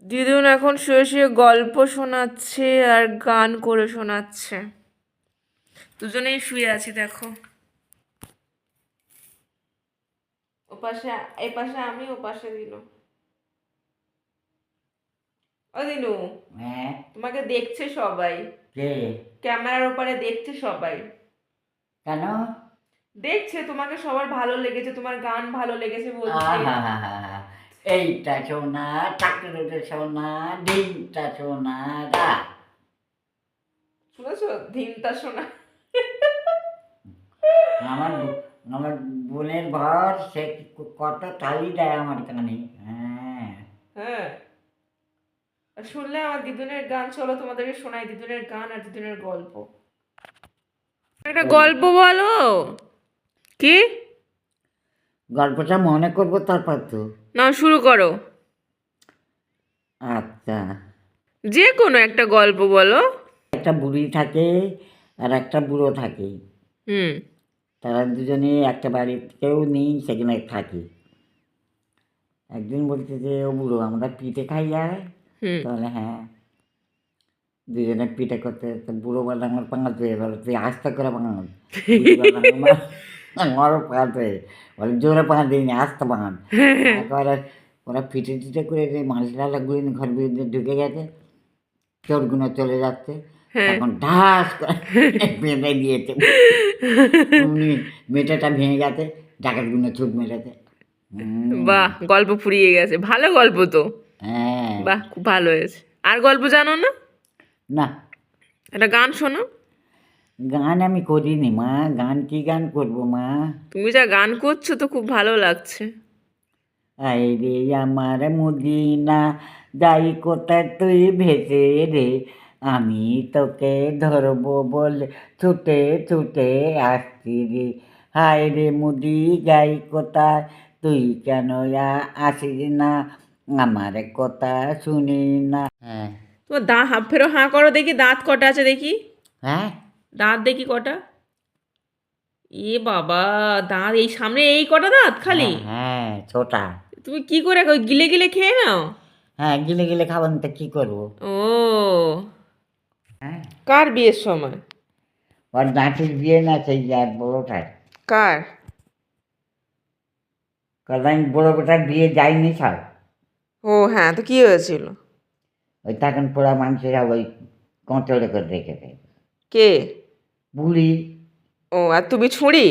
দিদুন এখন শুয়ে শুয়ে গল্প শোনাচ্ছে আর গান করে শোনাচ্ছে। দুজনেই শুয়ে আছি দেখো। ওপাশে, এপাশে আমি, ওপাশে দিনু। ও দিনু, হ্যাঁ, তোমাকে দেখছে সবাই, কে? ক্যামেরার ওপারে দেখছে সবাই। কেন? দেখছে তোমাকে, সবার ভালো লেগেছে, তোমার গান ভালো লেগেছে বলছে। আহা! এইটা সোনা, টাকরুটা সোনা, ডিমটা সোনা, দা। শুনেছো? ধিনতা শোনা। আমার আমার বোনের ঘর, সে কত তালি দেয় আমার কানে। হ্যাঁ। হ্যাঁ, আর শুনলে আমার দিদুনের গান, চলো তোমাদেরকে শোনাই দিদুনের গান আর দিদুনের গল্প। একটা গল্প বলো। কি? গল্পটা মনে করবো তারপর তো। না, শুরু করো। আচ্ছা। যে কোনো একটা গল্প বলো। একটা বুড়ি থাকে আর একটা বুড়ো থাকে। হুম। তারা দুজনে একটা বাড়ির কেউ নেই, সেখানে থাকে। একদিন বলছে যে, ও বুড়ো, আমরা পিঠে খাই যায়? হুম। তাহলে হ্যাঁ। দুজনে পিঠে করতে, তো বুড়ো বলে আমার পাঙাল পেয়ে বলে, তুই আস্তে করে পাঙাল। বুড়ি বলে আমারও পাঙাল পেয়ে বলে, জোরে পাঙাল দিইনি, আস্তে পাঙাল। তারপরে ওরা পিঠে টিঠে করে মশলাগুলো ঘর ভিতরে ঢুকে গেছে, চোরগুলো চলে যাচ্ছে, হ্যাঁ। তখন ঢাস করে বেঁধে দিয়েছে। অমনি মেটেটা ভেঙে গেছে, ডাকাতগুলো ছুট মেরেছে। বাহ, গল্প ফুরিয়ে গেছে, ভালো গল্প তো। হ্যাঁ। বাহ, খুব ভালো হয়েছে। আর গল্প জানো না? না, একটা গান শোনো। গান আমি করিনি মা। গান কি গান করবো মা? তুমি যা গান করছো তো খুব ভালো লাগছে। আয় রে আমার মদিনা, যাই কোথায় তুই ভেসে রে, আমি তোকে ধরবো বলে ছুটে ছুটে আসছি রে। হায় রে মুদি, যাই কোথায় তুই কেন আসিস না, আমার কথা শুনি না। হ্যাঁ। তোমার দাঁত হাফ ফেরো হাঁ করো দেখি, দাঁত কটা আছে দেখি। হ্যাঁ। দাঁত দেখি কটা। এ বাবা, দাঁত এই সামনে এই কটা দাঁত খালি? হ্যাঁ, হ্যাঁ, ছোটা। তুমি কি করে ওই গিলে গিলে খেয়ে নাও? হ্যাঁ, গিলে গিলে খাবেন তো কি করবো? ও, হ্যাঁ। কার বিয়ের সময়? ওর নাতির বিয়ে না, সেই আর বড়োটার। কার? কারণ আমি বড় বেটার বিয়ে যাইনি সব। ও হ্যাঁ, তো কি হয়েছিল? ওই তখন পোড়া মানুষেরা ওই কন্ট্রোলে করে রেখেছে। কে? বুড়ি। ও, আর তুমি ছুঁড়ি?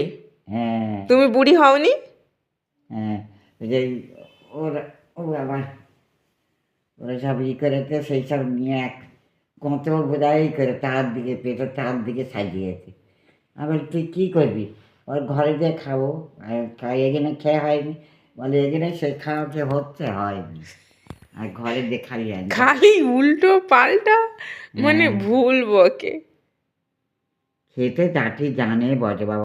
হ্যাঁ। তুমি বুড়ি হওনি? হ্যাঁ। ওই যে ওরা, ও আবার ওরা সব করেছে, সেই সব নিয়ে এক কন্ট্রোল বোঝাই করে তার দিকে, পেটের তার দিকে সাজিয়েছে। আবার তুই কী করবি? ওর ঘরে যে খাবো, আর এখানে খেয়ে হয়নি, বলে এখানে সে খাওয়াতে হচ্ছে, হয়নি। আর ঘরে যে খালি আনি। খালি উল্টো পাল্টা, মানে হ্যাঁ। ভুল বকে। খেতে জাতি জানে বটে বাবা।